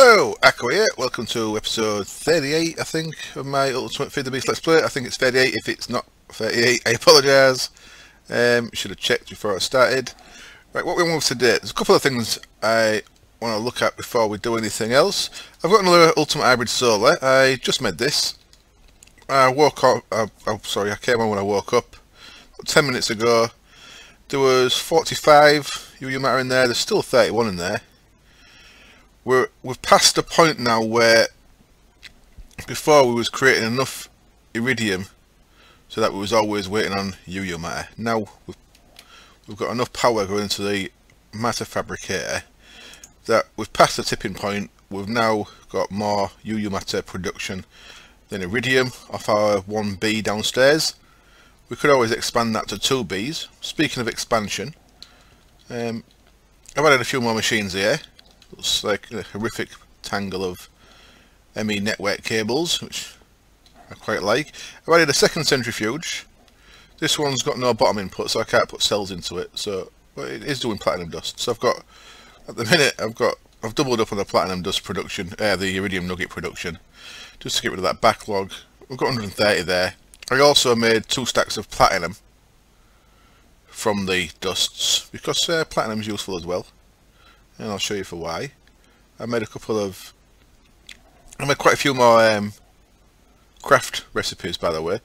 Hello, Aqua here. Welcome to episode 38, I think, of my Ultimate Feed the Beast Let's Play. I think it's 38. If it's not 38, I apologise. Should have checked before I started. Right, what we want today, there's a couple of things I want to look at before we do anything else. I've got another Ultimate Hybrid Solar. I just made this. I woke up, I came on when I woke up 10 minutes ago. There was 45 UU matter in there. There's still 31 in there. We've passed the point now where before we was creating enough iridium so that we was always waiting on UU matter. Now we've got enough power going into the matter fabricator that we've passed the tipping point. We've now got more UU matter production than iridium off our 1B downstairs. We could always expand that to 2 Bs. Speaking of expansion, I've added a few more machines here. Looks like a horrific tangle of ME network cables, which I quite like. I've added a second centrifuge. This one's got no bottom input, so I can't put cells into it. So, but it is doing platinum dust. So I've got, at the minute, I've doubled up on the platinum dust production, the iridium nugget production, just to get rid of that backlog. We've got 130 there. I also made 2 stacks of platinum from the dusts because platinum is useful as well. And I'll show you for why. I made quite a few more craft recipes, by the way.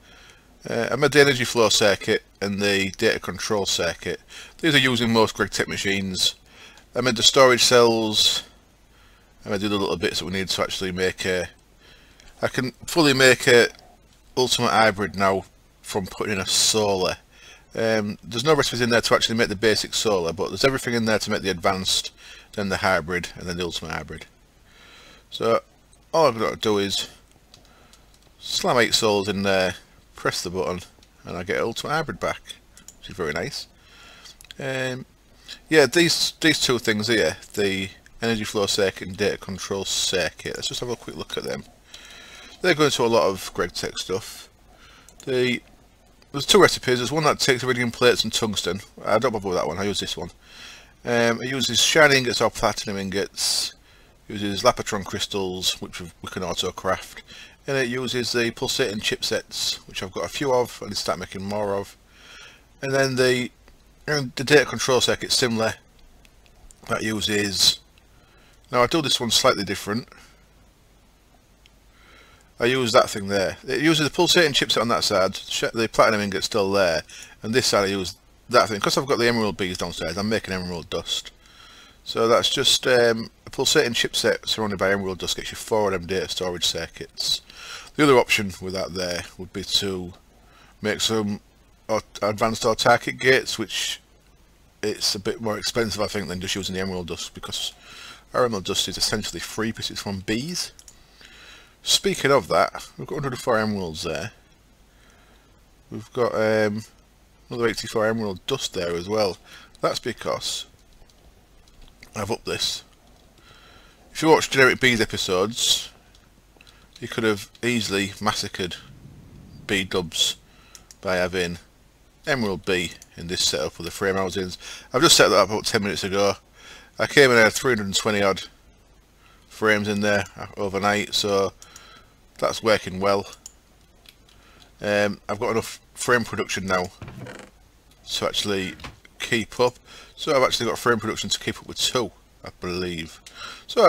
I made the energy flow circuit and the data control circuit. These are using most GregTech machines. I made the storage cells. And I did the little bits that we need to actually make I can fully make a Ultimate Hybrid now from putting in a solar. There's no recipes in there to actually make the basic solar, but there's everything in there to make the advanced, then the hybrid, and then the Ultimate Hybrid. So all I've got to do is slam 8 souls in there, press the button, and I get Ultimate Hybrid back, which is very nice. Yeah, these 2 things here, the energy flow circuit and data control circuit, let's just have a quick look at them. They're going to a lot of GregTech stuff. There's 2 recipes. There's one that takes iridium plates and tungsten. I don't bother with that one, I use this one. It uses shiny ingots or platinum ingots. It uses Lapotron crystals, which we can auto craft. And it uses the pulsating chipsets, which I've got a few of, and I start making more of. And then the data control circuit, similar. That uses... Now I do this one slightly different. I use that thing there. It uses the pulsating chipset on that side, the platinum ingot's still there, and this side I use that thing. Because I've got the emerald bees downstairs, I'm making emerald dust. So that's just a pulsating chipset surrounded by emerald dust, gets you 4 of them data storage circuits. The other option with that there would be to make some advanced autarkic gates, which it's a bit more expensive I think than just using the emerald dust, because our emerald dust is essentially free because it's from bees. Speaking of that, we've got 104 emeralds there. We've got another 84 emerald dust there as well. That's because I've upped this. If you watch Generic Bees episodes, you could have easily massacred bee dubs by having emerald bee in this setup with the frame housings. I've just set that up about 10 minutes ago. I came in and had 320 odd frames in there overnight, so that's working well. I've got enough frame production now to actually keep up. So I've actually got frame production to keep up with 2, I believe. So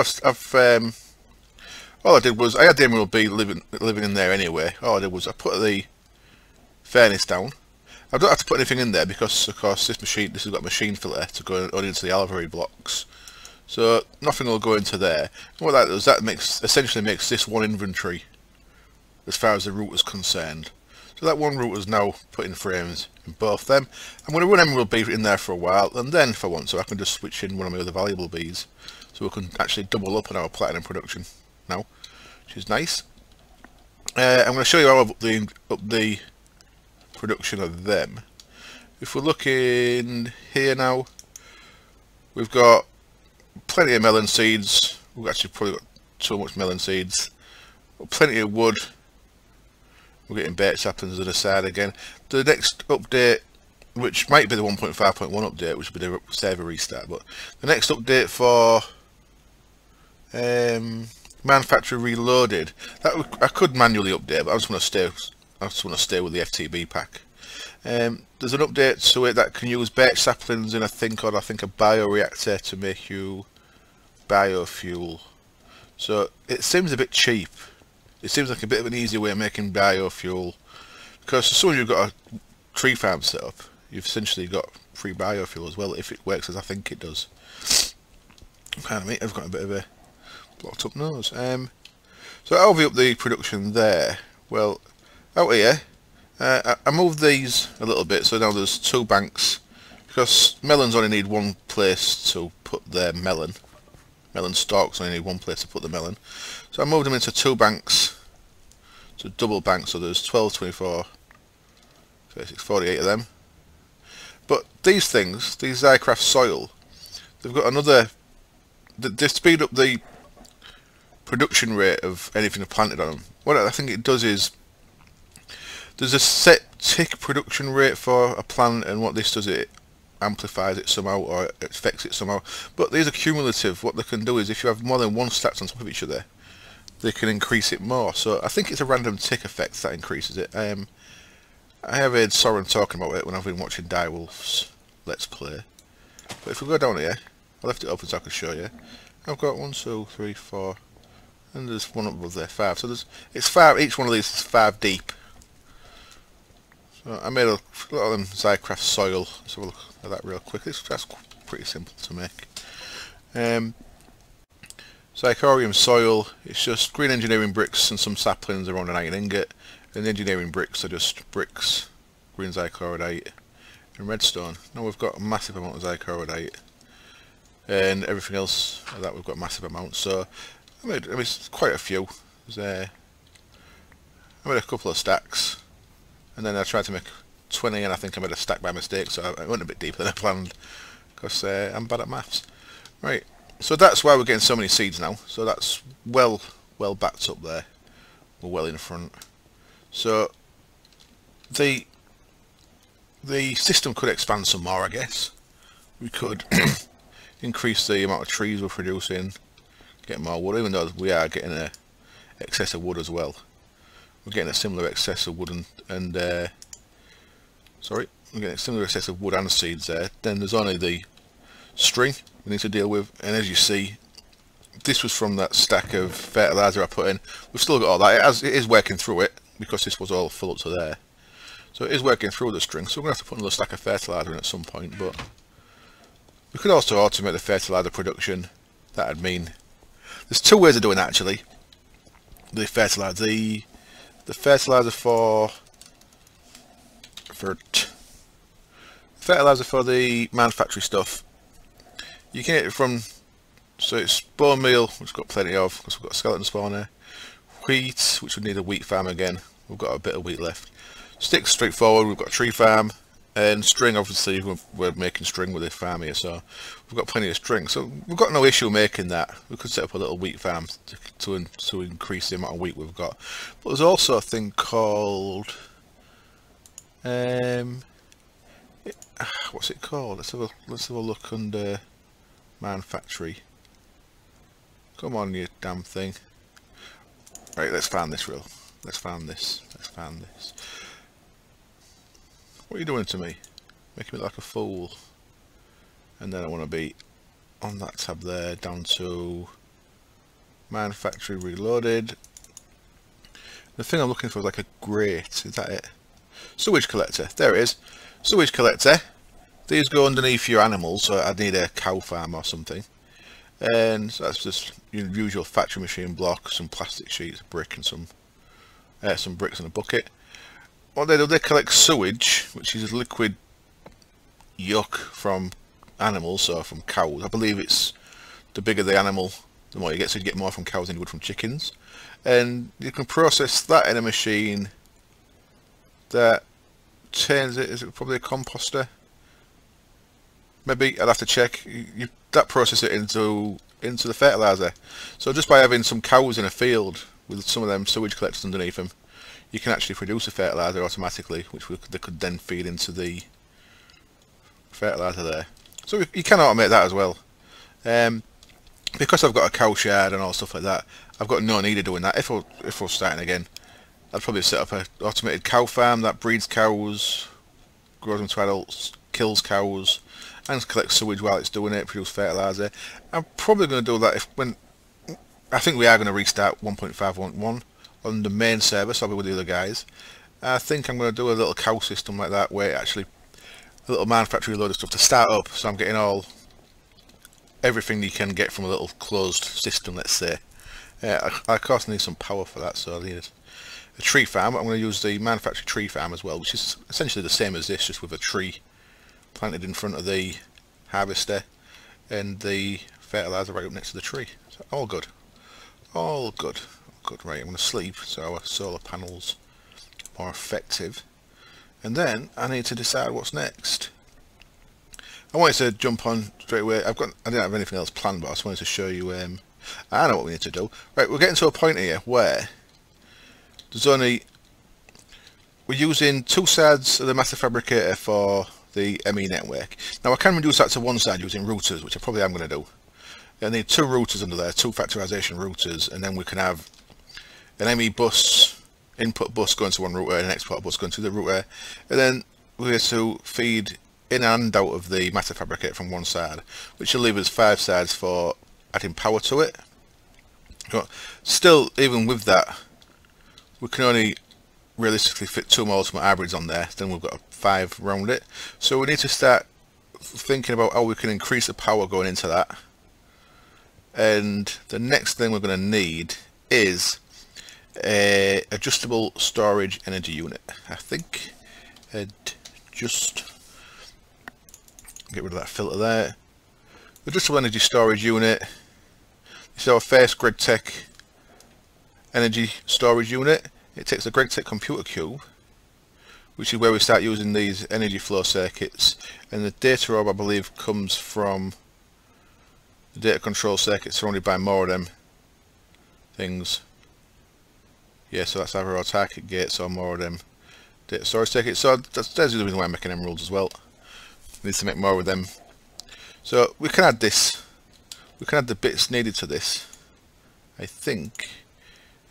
all I did was, I had the emerald bee living in there anyway. All I did was I put the furnace down. I don't have to put anything in there because, of course, this has got a machine filter to go on into the alveoli blocks. So nothing will go into there. And what that does, that essentially makes this one inventory as far as the router is concerned. So that one router is now putting frames in both them. I'm going to run emerald bee in there for a while, and then if I want to I can just switch in one of my other valuable bees, so we can actually double up on our platinum production now, which is nice. I'm going to show you how I've up the production of them. If we're looking here now, we've got plenty of melon seeds. We've actually probably got so much melon seeds. Got plenty of wood. We're getting bait saplings on the side again. The next update, which might be the 1.5.1 update, which will be the server restart, but the next update for Manufacturer Reloaded. I could manually update, but I just want to stay with the FTB pack. There's an update to it that can use birch saplings in a bioreactor to make you biofuel. So it seems a bit cheap. It seems like a bit of an easy way of making biofuel, because as soon as you've got a tree farm set up, you've essentially got free biofuel as well, if it works as I think it does. Pardon me, I've got a bit of a blocked up nose. So I'll be up the production there. Well, out here, I moved these a little bit, so now there's 2 banks, because melons only need one place to put their melon. Melon stalks only need one place to put the melon. So I moved them into 2 banks, so double banks, so there's 12, 24, 36, 48 of them. But these things, these Zycraft soil, they've got another, they speed up the production rate of anything planted on them. What I think it does is, there's a set tick production rate for a plant, and what this does, it amplifies it somehow, or it affects it somehow. But these are cumulative. What they can do is, if you have more than one stacked on top of each other, they can increase it more. So I think it's a random tick effect that increases it. I have heard Soren talking about it when I've been watching Direwolf's Let's Play. But if we go down here, I left it open so I can show you. I've got 1, 2, 3, 4, and there's one up there, 5. So it's 5. Each one of these is 5 deep. So I made a lot of them Zycraft soil. Let's have a look at that real quick. That's pretty simple to make. Zycorium soil, it's just green engineering bricks and some saplings around an iron ingot, and the engineering bricks are just bricks, green Zycorodite and redstone. Now we've got a massive amount of Zycorodite, and everything else of that we've got massive amounts. So I made quite a few. I made a couple of stacks, and then I tried to make 20, and I think I made a stack by mistake, so I went a bit deeper than I planned, because I'm bad at maths. Right, so that's why we're getting so many seeds now. So that's well backed up there. We're well in front. So the system could expand some more, I guess. We could increase the amount of trees we're producing, get more wood, even though we are getting an excess of wood as well. We're getting a similar excess of wood we're getting a similar excess of wood and seeds there. Then there's only the string we need to deal with, and as you see, this was from that stack of fertilizer I put in. We've still got all that. It is working through it, because this was all full up to there. So it is working through the string, so we're going to have to put another stack of fertilizer in at some point. But we could also automate the fertilizer production. That'd mean there's 2 ways of doing that, actually. The fertilizer, the fertilizer for the manufacturing stuff. You can get it from, so it's bone meal, which we've got plenty of, because we've got a skeleton spawner. Wheat, which would need a wheat farm again. We've got a bit of wheat left. Sticks, straightforward. We've got a tree farm, and string. Obviously, we're making string with this farm here, so we've got plenty of string. So we've got no issue making that. We could set up a little wheat farm to increase the amount of wheat we've got. But there's also a thing called what's it called? Let's have a look under manufactory. Come on, you damn thing. Right, let's find this Let's find this. What are you doing to me? Making me look like a fool. And then I want to be on that tab there, down to manufactory reloaded. The thing I'm looking for is like a grate. Is that it? Sewage collector. There it is. Sewage collector. These go underneath your animals, so I'd need a cow farm or something. And so that's just your usual factory machine block, some plastic sheets, a brick, and some bricks in a bucket. What they do, they collect sewage, which is liquid yuck from animals, so from cows. I believe it's the bigger the animal, the more you get, so you get more from cows than you would from chickens. And you can process that in a machine that turns it, is it probably a composter? Maybe, I'll have to check. That process it into the fertilizer. So just by having some cows in a field with some of them sewage collectors underneath them, you can actually produce a fertilizer automatically, which they could then feed into the fertilizer there. So you can automate that as well. because I've got a cow shed and all stuff like that, I've got no need of doing that. If we're starting again, I'd probably set up an automated cow farm that breeds cows, grows them to adults, kills cows, and collects sewage while it's doing it, produce fertiliser. I'm probably going to do that I think we are going to restart 1.5.1 on the main server, so I'll be with the other guys. I think I'm going to do a little cow system like that, where actually a little manufacturing load of stuff to start up, so I'm getting everything you can get from a little closed system, let's say. I of course need some power for that, so I need a tree farm. I'm going to use the manufactured tree farm as well, which is essentially the same as this, just with a tree planted in front of the harvester and the fertiliser right up next to the tree. So all good. All good. Good. Right, I'm going to sleep so our solar panels are more effective. And then I need to decide what's next. I wanted to jump on straight away. I didn't have anything else planned, but I just wanted to show you. I know what we need to do. Right, we're getting to a point here where we're using 2 sides of the master fabricator for the ME network. Now I can reduce that to 1 side using routers, which I probably am going to do. I need 2 routers under there, 2 factorization routers, and then we can have an ME bus, input bus going to one router, and an export bus going to the router, and then we're going to feed in and out of the master fabricator from 1 side, which will leave us 5 sides for adding power to it. But still, even with that, we can only realistically fit 2 more ultimate hybrids on there, then we've got 5 around it. So we need to start thinking about how we can increase the power going into that. And the next thing we're going to need is a adjustable storage energy unit. I think just get rid of that filter there. Adjustable energy storage unit. This is our first GregTech energy storage unit. It takes the GregTech computer cube, which is where we start using these energy flow circuits, and the data orb I believe comes from the data control circuit surrounded by more of them things. Yeah, so that's either autarkic gates or more of them data storage circuits. So there's the reason why I'm making emeralds as well. Need to make more of them. So we can add this. We can add the bits needed to this, I think,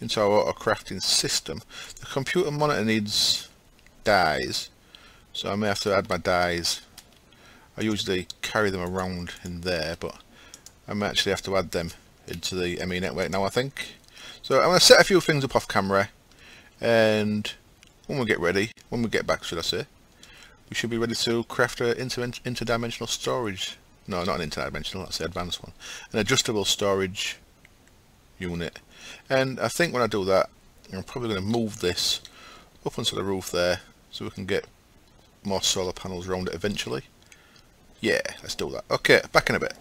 into our auto crafting system. The computer monitor needs dies, so I may have to add my dies. I usually carry them around in there, but I may actually have to add them into the ME network now, I think. So I'm going to set a few things up off camera, and when we get back, should I say, we should be ready to craft an interdimensional storage. No, not an interdimensional, that's the advanced one. An adjustable storage unit. And I think when I do that, I'm probably going to move this up onto the roof there, so we can get more solar panels around it eventually. Yeah, let's do that. Okay, back in a bit.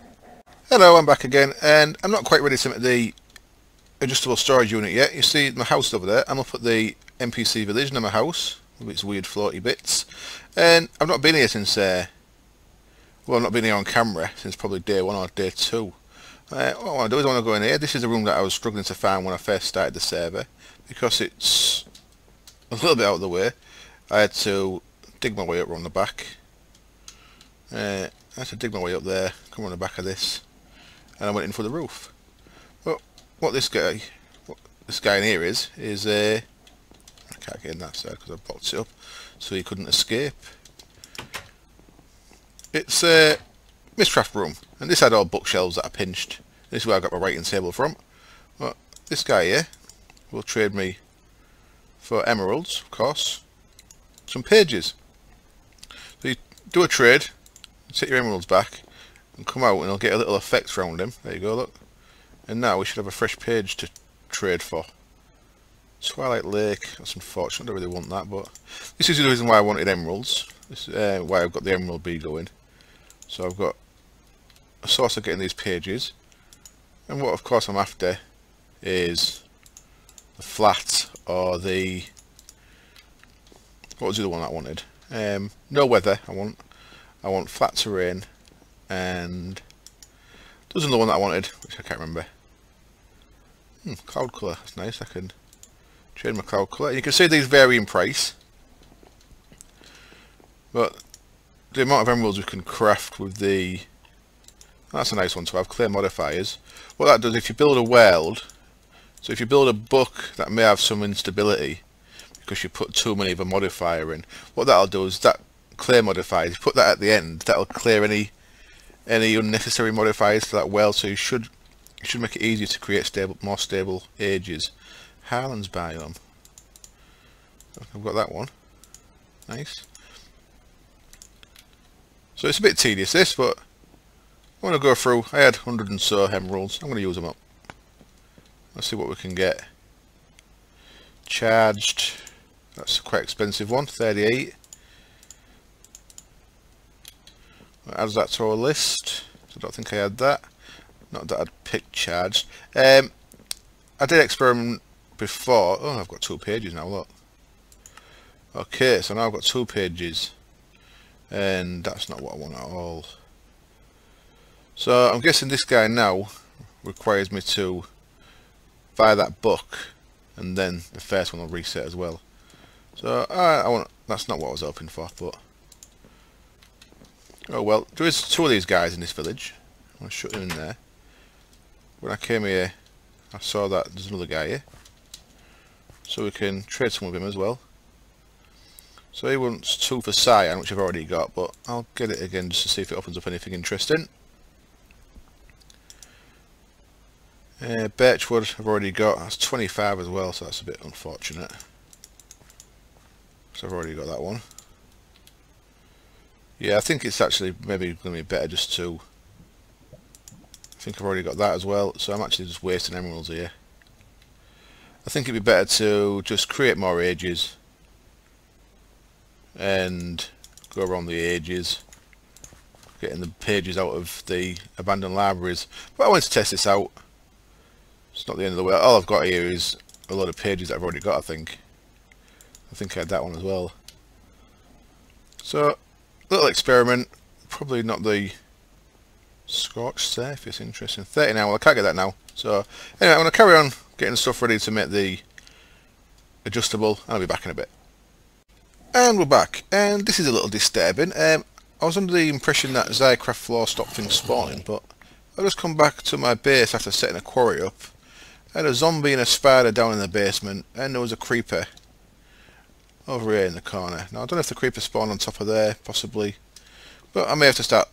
Hello, I'm back again, and I'm not quite ready to make the adjustable storage unit yet. You see my house over there. I'm up at the NPC village near my house with its weird floaty bits, and I've not been here since well, I've not been here on camera since probably day 1 or day 2. What I want to do is I want to go in here. This is the room that I was struggling to find when I first started the server, because it's a little bit out of the way. I had to dig my way up around the back. I had to dig my way up there, come around the back of this, and I went in for the roof. Well, what this guy in here is I can't get in that side because I blocked it up, so he couldn't escape. It's a Mistcraft room, and this had all bookshelves that I pinched. This is where I got my writing table from. Well, this guy here will trade me for emeralds, of course, some pages. So you do a trade, take your emeralds back, and come out, and it'll get a little effect around him. There you go, look. And now we should have a fresh page to trade for. Twilight Lake, that's unfortunate, I don't really want that, but this is the reason why I wanted emeralds. This is why I've got the emerald bee going. So I've got a source of getting these pages, and what of course I'm after is the flat, or the, what was the other one that I wanted? No weather. I want flat terrain, and there was another one that I wanted, which I can't remember. Cloud colour, that's nice. I can trade my cloud colour. You can see these vary in price, but the amount of emeralds we can craft with the That's a nice one to have, clear modifiers. What that does, if you build a world, so if you build a book that may have some instability because you put too many of a modifier in, what that'll do is that clear modifiers, you put that at the end, that'll clear any unnecessary modifiers to that world, so you should make it easier to create more stable ages. Harlan's biome. I've got that one. Nice. So it's a bit tedious this, but I want to go through. I had 100 and so emeralds. I'm going to use them up. Let's see what we can get. Charged. That's a quite expensive one. 38. Add that to our list. So I don't think I had that. Not that I'd picked charged. I did experiment before. Oh, I've got 2 pages now, look. Okay, so now I've got 2 pages. And that's not what I want at all. So I'm guessing this guy now requires me to buy that book, and then the first one will reset as well. So that's not what I was hoping for, but oh well. There is 2 of these guys in this village. I'll shut them in there. When I came here, I saw that there's another guy here, so we can trade some with him as well. So he wants 2 for cyan, which I've already got, but I'll get it again just to see if it opens up anything interesting. Birchwood I've already got. That's 25 as well, so that's a bit unfortunate. So I've already got that one. Yeah, I think it's actually maybe going to be better just to... I think I've already got that as well, so I'm actually just wasting emeralds here. I think it'd be better to just create more ages and go around the ages, getting the pages out of the abandoned libraries. But I wanted to test this out. It's not the end of the world. All I've got here is a load of pages that I've already got, I think. I had that one as well. So, little experiment. Probably not the scorched surface. Interesting. 30 now. Well, I can't get that now. So, anyway, I'm going to carry on getting stuff ready to make the adjustable. I'll be back in a bit. And we're back. And this is a little disturbing. I was under the impression that Zycraft floor stopped things spawning, but I've just come back to my base after setting a quarry up. I had a zombie and a spider down in the basement, and there was a creeper over here in the corner. Now I don't know if the creeper spawned on top of there, possibly, but I may have to start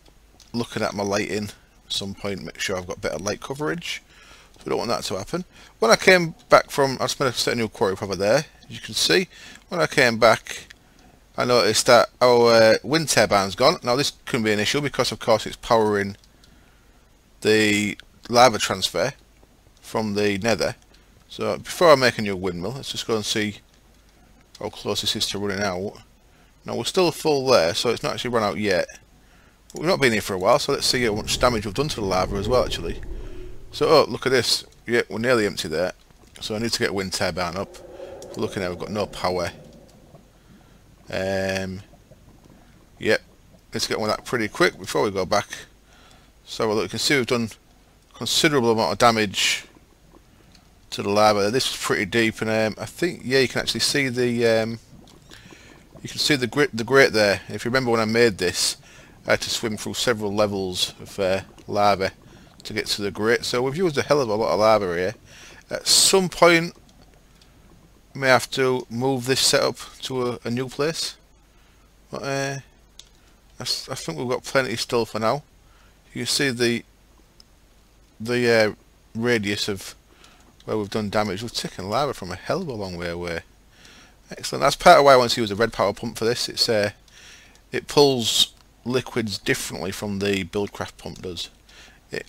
looking at my lighting at some point, make sure I've got better light coverage. So I don't want that to happen. When I came back from, I was going to set a new quarry up over there, as you can see. When I came back, I noticed that our wind turbine's gone. Now this couldn't be an issue because of course it's powering the lava transfer from the nether. So before I make a new windmill, let's just go and see how close this is to running out. Now we're still full there, so it's not actually run out yet. But we've not been here for a while, so let's see how much damage we've done to the lava as well actually. So oh, look at this. Yeah, we're nearly empty there. So I need to get a wind turbine up. We're looking at, we've got no power. Yep, let's get on with that pretty quick before we go back. So look, you can see we've done a considerable amount of damage to the lava. This was pretty deep, and I think yeah, you can actually see the grate there. If you remember when I made this, I had to swim through several levels of lava to get to the grate. So we've used a hell of a lot of lava here. At some point, we may have to move this setup to a new place. But I think we've got plenty still for now. You can see the radius of where we've done damage. We've taken lava from a hell of a long way away. Excellent. That's part of why I want to use a red power pump for this. It pulls liquids differently from the Buildcraft pump does.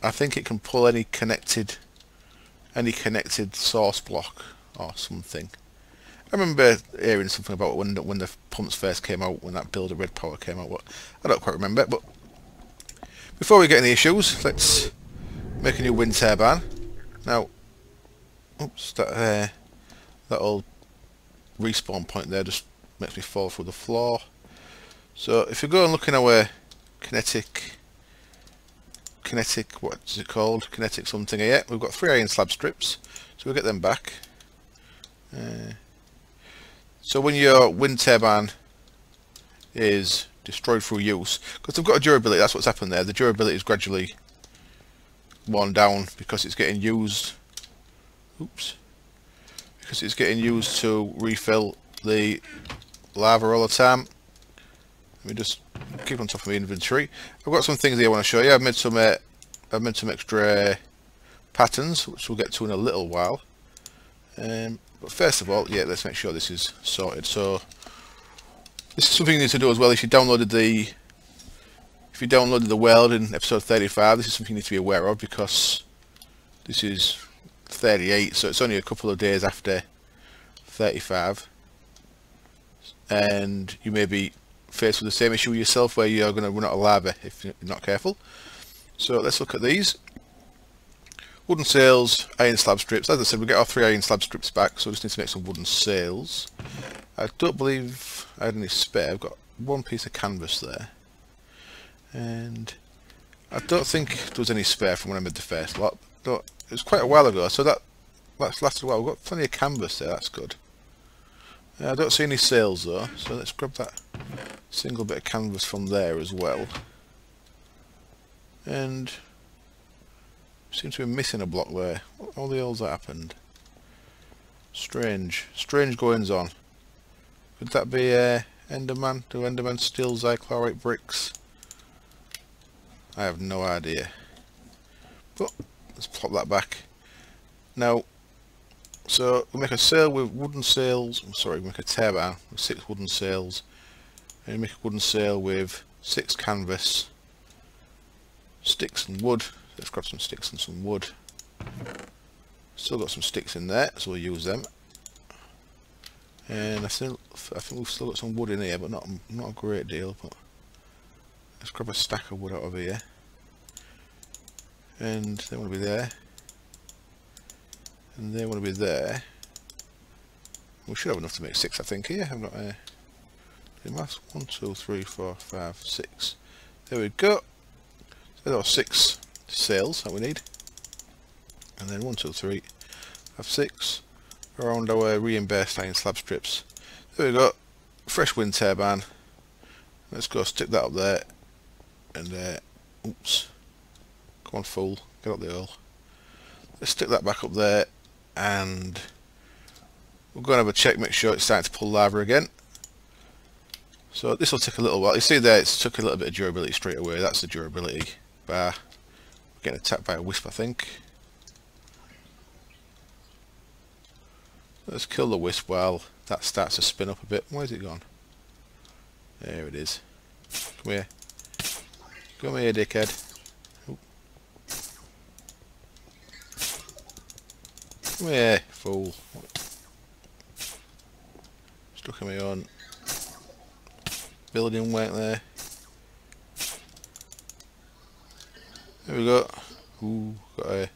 I think it can pull any connected source block or something. I remember hearing something about when the pumps first came out, when that build of red power came out. But I don't quite remember. But before we get any issues, let's make a new wind turbine. Now, oops, that old respawn point there just makes me fall through the floor. So if you go and look in our kinetic, what is it called? Kinetic something here. We've got 3 iron slab strips, so we'll get them back. So when your wind turbine is destroyed through use, because they've got a durability, that's what's happened there. The durability is gradually one down because it's getting used. Oops. Because it's getting used to refill the lava all the time. Let me just keep on top of my inventory. I've got some things here I want to show you. I've made some extra patterns, which we'll get to in a little while. But first of all, yeah, let's make sure this is sorted. So this is something you need to do as well. If you downloaded the world in episode 35, this is something you need to be aware of, because this is 38, so it's only a couple of days after 35, and you may be faced with the same issue yourself where you're going to run out of lava if you're not careful. So let's look at these. Wooden sails, iron slab strips. As I said, we get our 3 iron slab strips back, so we just need to make some wooden sails. I don't believe I had any spare. I've got one piece of canvas there, and I don't think there was any spare from when I made the first lot. But it was quite a while ago, so that's lasted a while. We've got plenty of canvas there, that's good. I don't see any sails though, so let's grab that single bit of canvas from there as well. And seems to be missing a block there. What all the hell's that happened? Strange goings on. Could that be Enderman? Do Enderman steal xychlorite bricks? I have no idea. But let's pop that back. Now, so we make a sail with wooden sails. We make a turbine with 6 wooden sails, and we make a wooden sail with 6 canvas, sticks and wood. Let's grab some sticks and some wood. Still got some sticks in there, so we'll use them. And I think we've still got some wood in here, but not a great deal. But let's grab a stack of wood out of here, and they want to be there, and they want to be there. We should have enough to make 6, I think. Here, I've got the math. 1, 2, 3, 4, 5, 6. There we go. So there are 6 sails that we need, and then 1, 2, 3, 5, 6 around our reimbursed iron slab strips. There we go. Fresh wind turbine. Let's go stick that up there, and oops, come on, fool, get up the hole. Let's stick that back up there, and we're going to have a check, make sure it's starting to pull lava again. So this will take a little while. You see there, it's took a little bit of durability straight away. That's the durability bar. We're getting attacked by a wisp, I think. Let's kill the wisp while that starts to spin up a bit. Where's it gone? There it is. Come here. Come here, dickhead. Oop. Come here, fool. Stuck in my own building work there. There we go. Ooh, got a...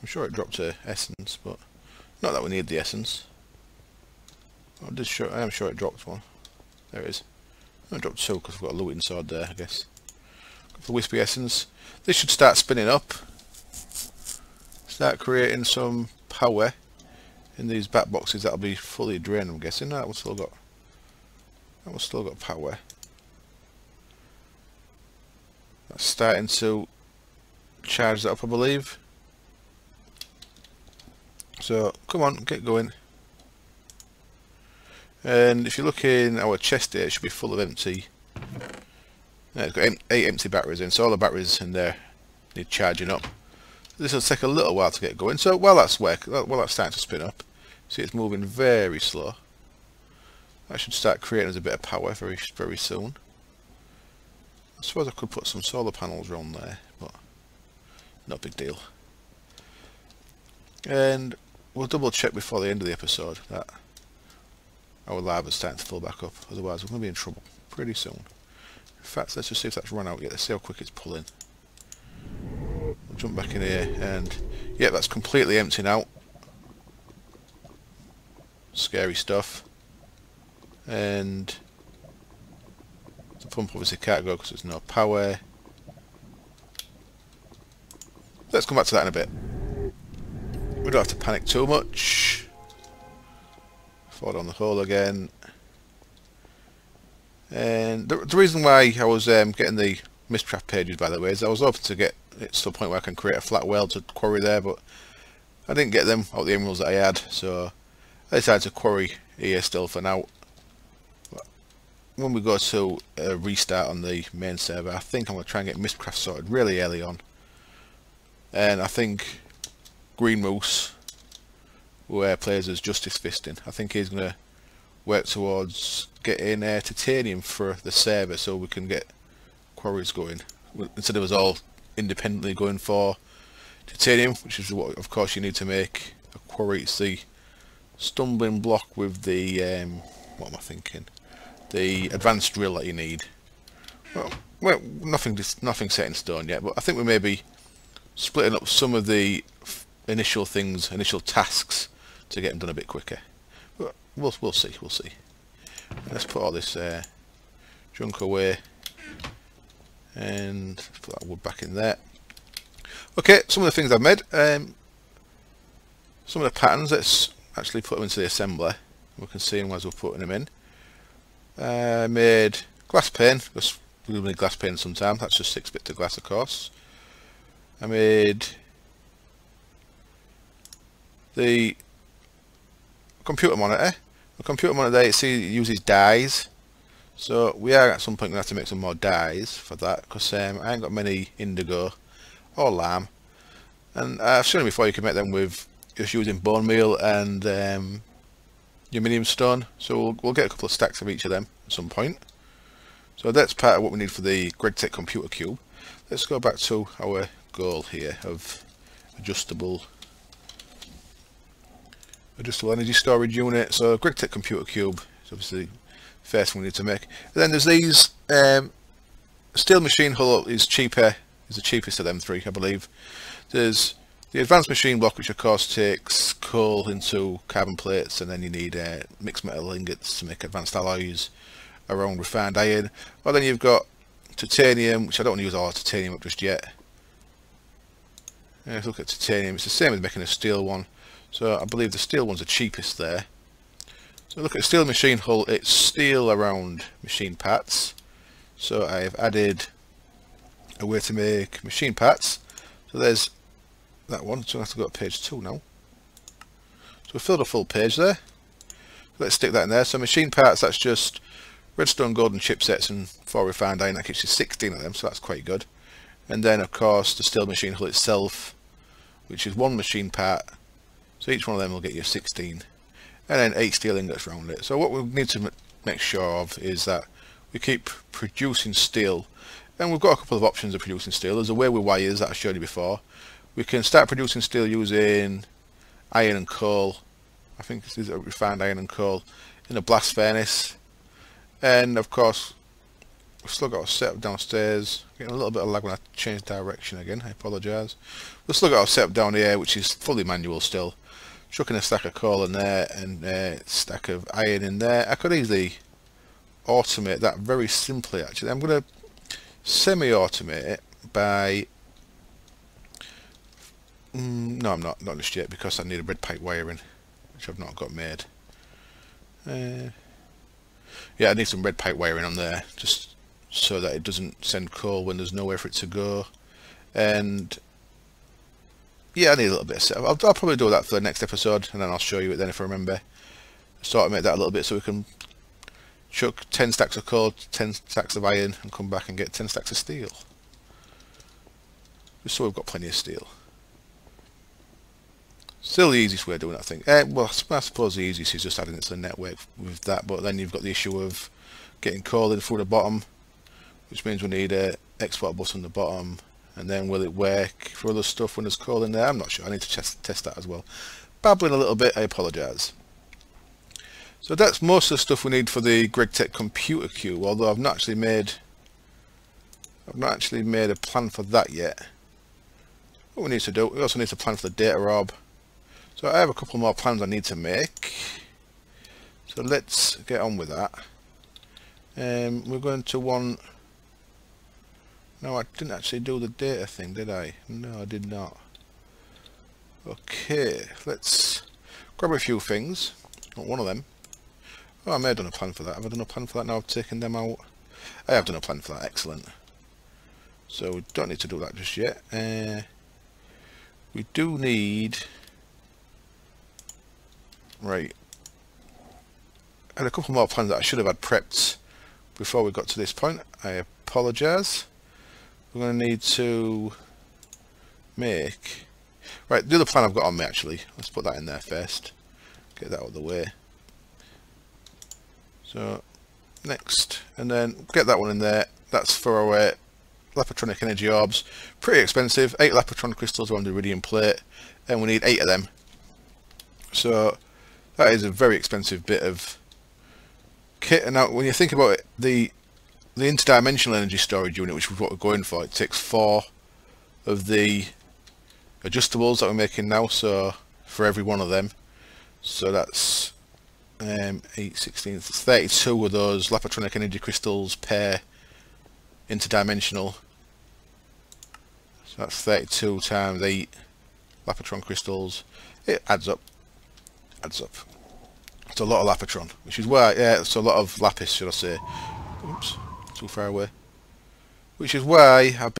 I'm sure it dropped a essence, but not that we need the essence. I am sure it dropped one. There it is. I dropped 2 because we've got a looting sword there, I guess. Got the wispy essence. This should start spinning up. Start creating some power in these back boxes. That'll be fully drained, I'm guessing. No, that one's still got power. That's starting to charge that up, I believe. So come on, get going. And if you look in our chest here, it should be full of empty. Yeah, it's got 8 empty batteries in, so all the batteries in there need charging up. This will take a little while to get going. So while that's starting to spin up, see it's moving very slow. That should start creating us a bit of power very soon. I suppose I could put some solar panels around there, but no big deal. And we'll double check before the end of the episode that our lava's starting to fill back up, otherwise we're going to be in trouble pretty soon. In fact, let's just see if that's run out yet. Let's see how quick it's pulling. We'll jump back in here, and yeah, that's completely empty now. Scary stuff. And the pump obviously can't go because there's no power. Let's come back to that in a bit. We don't have to panic too much. Fall down the hole again. And the reason why I was getting the Mistcraft pages, by the way. I was hoping to get it to the point where I can create a flat world to quarry there, but I didn't get them out the emeralds that I had, so I decided to quarry here still for now. But when we go to restart on the main server, I think I'm going to try and get Mistcraft sorted really early on. And I think Green Moose, who plays as Justice Fisting, I think he's going to work towards getting titanium for the server so we can get quarries going, instead of us all independently going for titanium, which is what of course you need to make a quarry. It's the stumbling block with the what am I thinking, the advanced drill that you need. Well, nothing set in stone yet, but I think we may be splitting up some of the initial tasks to get them done a bit quicker. But we'll see. Let's put all this junk away and put that wood back in there. Okay, some of the things I've made, some of the patterns, let's actually put them into the assembler. We can see them as we're putting them in. I made glass pane, because we'll need glass pane sometime. That's just 6 bits of glass, of course. I made the computer monitor. The computer monitor there, you see, it uses dyes. So we are at some point going to have to make some more dyes for that, because I ain't got many indigo or lamb. And I've shown you before you can make them with just using bone meal and aluminium stone. So we'll get a couple of stacks of each of them at some point. So that's part of what we need for the GregTech computer cube. Let's go back to our goal here of adjustable energy storage unit. So GregTech computer cube is obviously the first one we need to make. And then there's these steel machine hull is cheaper, is the cheapest of them three, I believe. There's the advanced machine block, which of course takes coal into carbon plates, and then you need mixed metal ingots to make advanced alloys around refined iron. Well, then you've got titanium, which I don't want to use all the titanium up just yet. If you look at titanium, it's the same as making a steel one. So I believe the steel one's the cheapest there. So look at the steel machine hull, it's steel around machine parts. So I've added a way to make machine parts. So there's that one, so I have to go to page 2 now. So we filled a full page there. Let's stick that in there. So machine parts, that's just redstone golden chipsets and 4 refined iron. That gives you 16 of them, so that's quite good. And then of course the steel machine hull itself, which is 1 machine part. So each one of them will get you 16. And then 8 steel ingots around it. So what we need to make sure of is that we keep producing steel. And we've got a couple of options of producing steel. There's a way with wires that I showed you before. We can start producing steel using iron and coal. I think this is refined iron and coal in a blast furnace. And of course, we've still got our setup downstairs. Getting a little bit of lag when I change direction again. I apologise. We've still got our setup down here, which is fully manual still. Chucking a stack of coal in there and a stack of iron in there. I could easily automate that very simply. Actually, I'm going to semi-automate it by. No, I'm not just yet, because I need a red pipe wiring, which I've not got made. Yeah, I need some red pipe wiring on there, just so that it doesn't send coal when there's nowhere for it to go. And yeah, I need a little bit of setup. I'll probably do that for the next episode, and then I'll show you it then if I remember. Just automate that a little bit so we can chuck 10 stacks of coal, 10 stacks of iron, and come back and get 10 stacks of steel. Just so we've got plenty of steel. Still the easiest way of doing it, I think. Well, I suppose the easiest is just adding it to the network with that, but then you've got the issue of getting coal in through the bottom, which means we need a export bus on the bottom, and then will it work for other stuff when there's coal in there? I'm not sure. I need to test that as well. Babbling a little bit, I apologise. So that's most of the stuff we need for the GregTech computer cube, although I've not actually made a plan for that yet. What we need to do, we also need to plan for the data orb. So I have a couple more plans I need to make. So let's get on with that. We're going to want. No, I didn't actually do the data thing, did I? No, I did not. Okay, let's grab a few things. Not one of them. Oh, I may have done a plan for that. Have I done a plan for that now? I've taken them out. I have done a plan for that. Excellent. so we don't need to do that just yet. We do need, right, I had a couple more plans that I should have had prepped before we got to this point. I apologise. We're going to need to make, right, the other plan I've got on me actually, let's put that in there first, get that out of the way. So next, and then get that one in there. That's for our Lapatronic energy orbs. Pretty expensive, 8 Lapatron crystals on the iridium plate, and we need 8 of them. So that is a very expensive bit of kit. And now when you think about it, the interdimensional energy storage unit, which is what we're going for, it takes 4 of the adjustables that we're making now, so for every one of them. So that's 8, 16, 32 of those Lapatronic energy crystals per interdimensional. So that's 32 times 8 Lapatron crystals. It adds up. It's a lot of Lapatron, which is why, yeah, it's a lot of lapis, should I say. Oops, too far away. Which is why I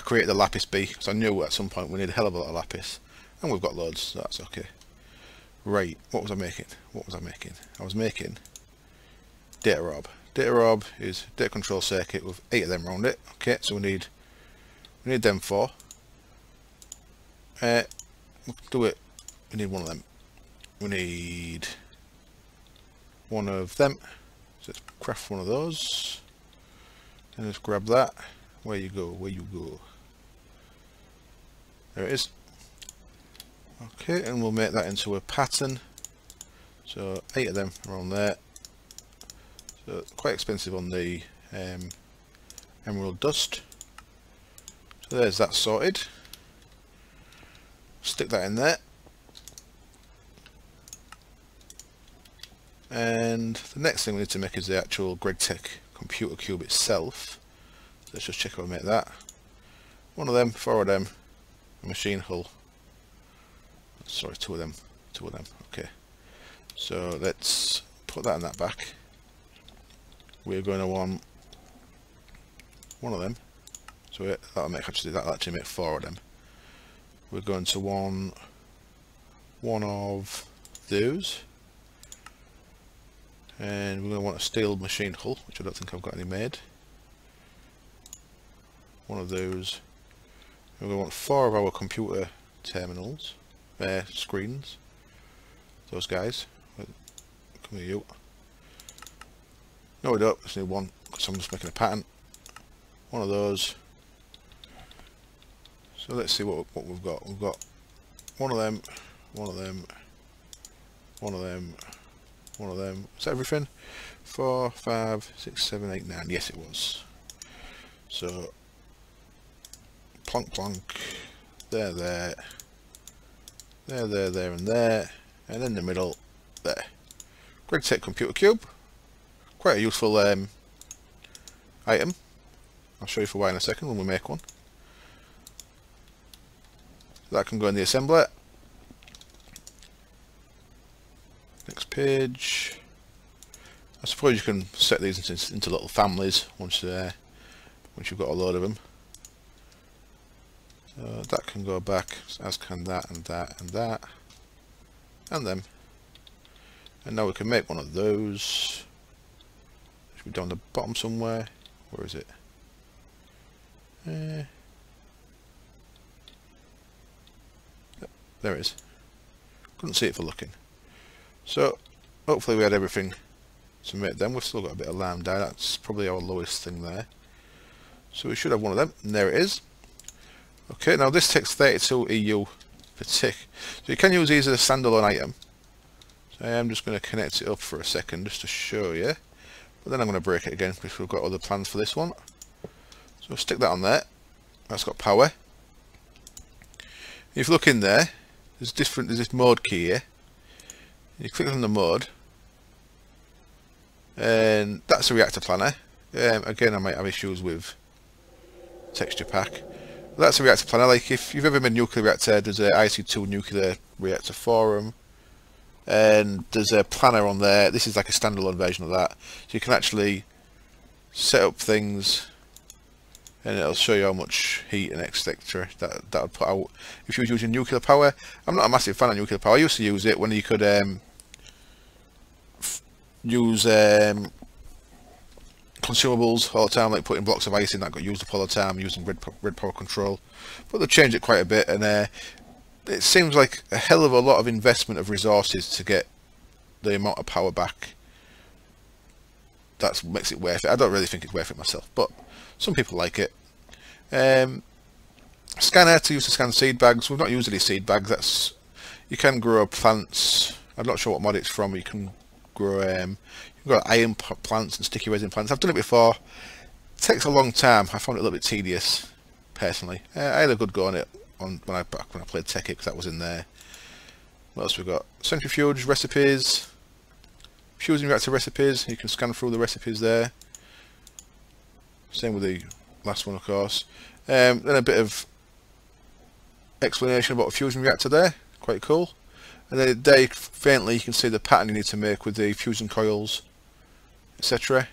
created the lapis bee, because I knew at some point we need a hell of a lot of lapis, and we've got loads, so that's okay. Right, what was I making? I was making data orb. Data orb is data control circuit with 8 of them around it. Okay, so we need them 4. We'll do it. We need one of them. We need one of them. So let's craft one of those. And let's grab that. Where you go? There it is. Okay, and we'll make that into a pattern. So 8 of them around there. So quite expensive on the emerald dust. So there's that sorted. Stick that in there. And the next thing we need to make is the actual GregTech computer cube itself. So let's just check how we make that. One of them, 4 of them, a machine hull. Sorry, 2 of them. Okay. So let's put that in that back. We're going to want one of them. So that'll actually make 4 of them. We're going to want one of those. And we're going to want a steel machine hull, which I don't think I've got any made. One of those. We're going to want 4 of our computer terminals, screens. Those guys. Come here, you. No, we don't. Just need one, because I'm just making a pattern. One of those. So let's see what we've got. We've got one of them, one of them, one of them, one of them. Is that everything? 4, 5, 6, 7, 8, 9. Yes, it was. So plonk, plonk. There, there, and there, and in the middle, there. GregTech computer cube. Quite a useful item. I'll show you for why in a second when we make one. That can go in the assembler. Next page. I suppose you can set these into little families once you've got a load of them. That can go back, as can that and that and that, and them. And now we can make one of those. It should be down the bottom somewhere. Where is it? There it is. Couldn't see it for looking. So hopefully we had everything to make them. We've still got a bit of lime dye. That's probably our lowest thing there. So we should have one of them. And there it is. Okay, now this takes 32 EU per tick. So you can use these as a standalone item. So I am just going to connect it up for a second just to show you. But then I'm going to break it again because we've got other plans for this one. So we'll stick that on there. That's got power. If you look in there, there's this mode key here. You click on the mode, and that's a reactor planner. Again, I might have issues with texture pack. But that's a reactor planner. Like if you've ever made a nuclear reactor, there's a IC2 nuclear reactor forum, and there's a planner on there. This is like a standalone version of that, so you can actually set up things. and it'll show you how much heat and etc. that would put out if you was using nuclear power. I'm not a massive fan of nuclear power. I used to use it when you could use consumables all the time, like putting blocks of ice in that got used up all the time, using red power control. But they've changed it quite a bit, and it seems like a hell of a lot of investment of resources to get the amount of power back. That makes it worth it. I don't really think it's worth it myself, but some people like it. Scanner to use to scan seed bags. We've not used any seed bags. You can grow plants. I'm not sure what mod it's from. You can grow iron plants and sticky resin plants. I've done it before. It takes a long time. I found it a little bit tedious, personally. I had a good go on it when I played Tekkit, because that was in there. What else we got? Centrifuge recipes, fusing reactor recipes. You can scan through the recipes there. Same with the last one, of course. Then a bit of explanation about a fusion reactor there. Quite cool. And then there, faintly, you can see the pattern you need to make with the fusion coils, etc.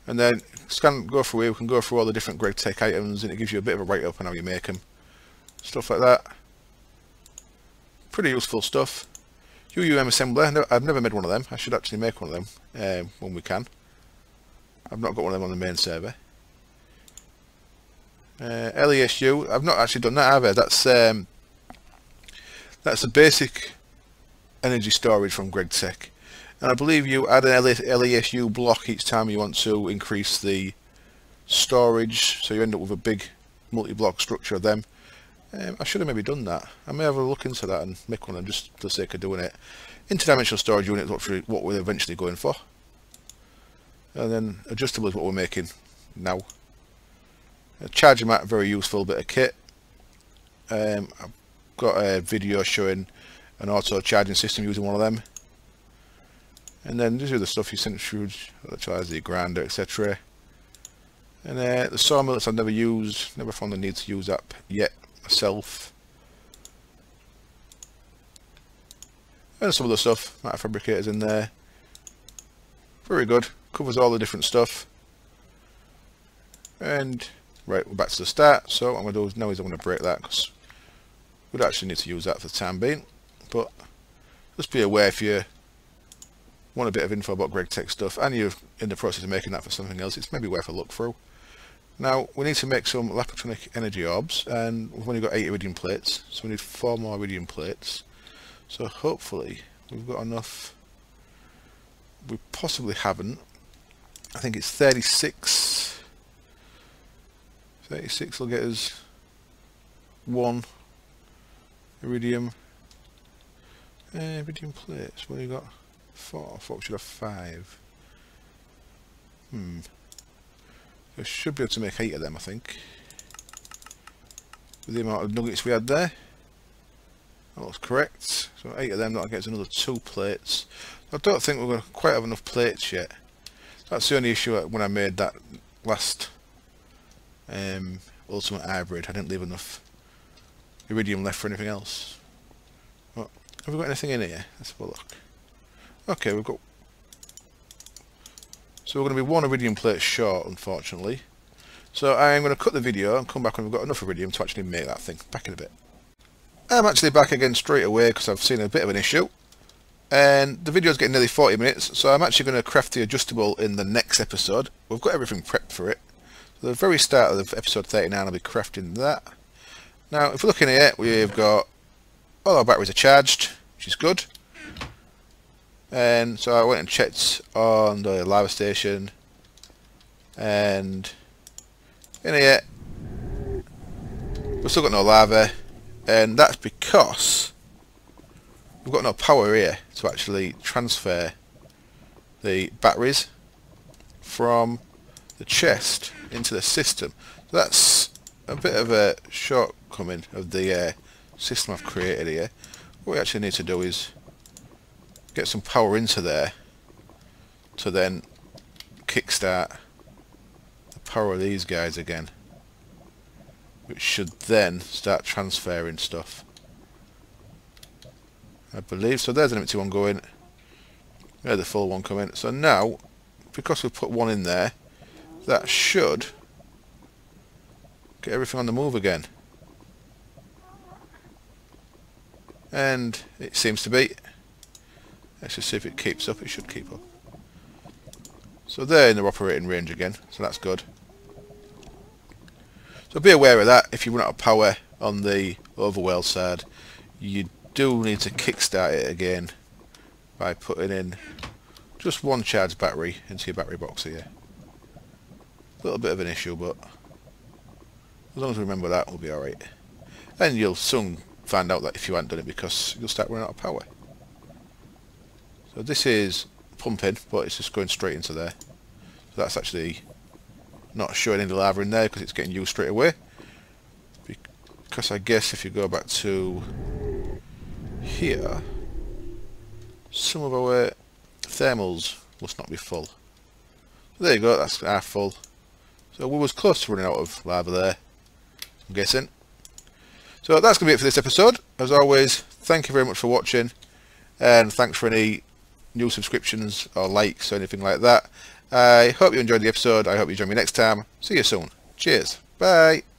And then go through here. We can go through all the different GregTech items, and it gives you a bit of a write-up on how you make them. Stuff like that. Pretty useful stuff. UUM assembler. I've never made one of them. I should actually make one of them when we can. I've not got one of them on the main server. LESU. I've not actually done that either. That's a basic energy storage from GregTech, and I believe you add an LESU block each time you want to increase the storage, so you end up with a big multi-block structure of them. I should have maybe done that. I may have a look into that and make one of them just for the sake of doing it. Interdimensional storage unit is what we're eventually going for, and then adjustable is what we're making now. A charger mat, very useful bit of kit. I've got a video showing an auto charging system using one of them. And then these are the stuff you centrifuge, electrolyzer, grinder, etc. And the sawmill that I've never used, never found the need to use that yet myself. And some of the stuff, matter fabricators in there. Very good, covers all the different stuff. And right, we're back to the start. So what I'm going to do now is I'm going to break that, because we'd actually need to use that for the time being. But just be aware, if you want a bit of info about GregTech stuff and you're in the process of making that for something else, it's maybe worth a look through. Now we need to make some lapatronic energy orbs, and we've only got 8 iridium plates, so we need 4 more iridium plates. So hopefully we've got enough. We possibly haven't. I think it's 36. 36 will get us 1 iridium. Iridium plates. What have you got? 4. I thought we should have 5. We should be able to make 8 of them, I think, with the amount of nuggets we had there. That looks correct. So 8 of them, that'll get us another 2 plates. I don't think we're going to quite have enough plates yet. That's the only issue when I made that last Ultimate Hybrid. I didn't leave enough iridium left for anything else. Well, have we got anything in here? Let's have a look. Okay, we've got... So we're going to be 1 iridium plate short, unfortunately. So I'm going to cut the video and come back when we've got enough iridium to actually make that thing. Back in a bit. I'm actually back again straight away because I've seen a bit of an issue. And the video's getting nearly 40 minutes, so I'm actually going to craft the adjustable in the next episode. We've got everything prepped for it. So the very start of episode 39 I'll be crafting that. Now, if we're looking here, we've got all our batteries are charged, which is good. And so I went and checked on the lava station, and in here we've still got no lava, and that's because we've got no power here to actually transfer the batteries from the chest into the system. So that's a bit of a shortcoming of the system I've created here. What we actually need to do is get some power into there to then kickstart the power of these guys again, which should then start transferring stuff, I believe. So there's an empty one going, there's the full one coming. So now, because we've put one in there, that should get everything on the move again. And it seems to be. Let's just see if it keeps up. It should keep up. So they're in their operating range again, so that's good. So be aware of that. If you run out of power on the overwhelmed side, you do need to kickstart it again by putting in just one charged battery into your battery box here. A little bit of an issue, but as long as we remember that, we'll be alright. And you'll soon find out that if you haven't done it, because you'll start running out of power. So this is pumping, but it's just going straight into there. So that's actually not showing any lava in there because it's getting used straight away. Because I guess if you go back to here, some of our thermals must not be full. So there you go, that's half full. So we was close to running out of lava there, I'm guessing. So that's going to be it for this episode. As always, thank you very much for watching, and thanks for any new subscriptions or likes or anything like that. I hope you enjoyed the episode. I hope you join me next time. See you soon. Cheers. Bye.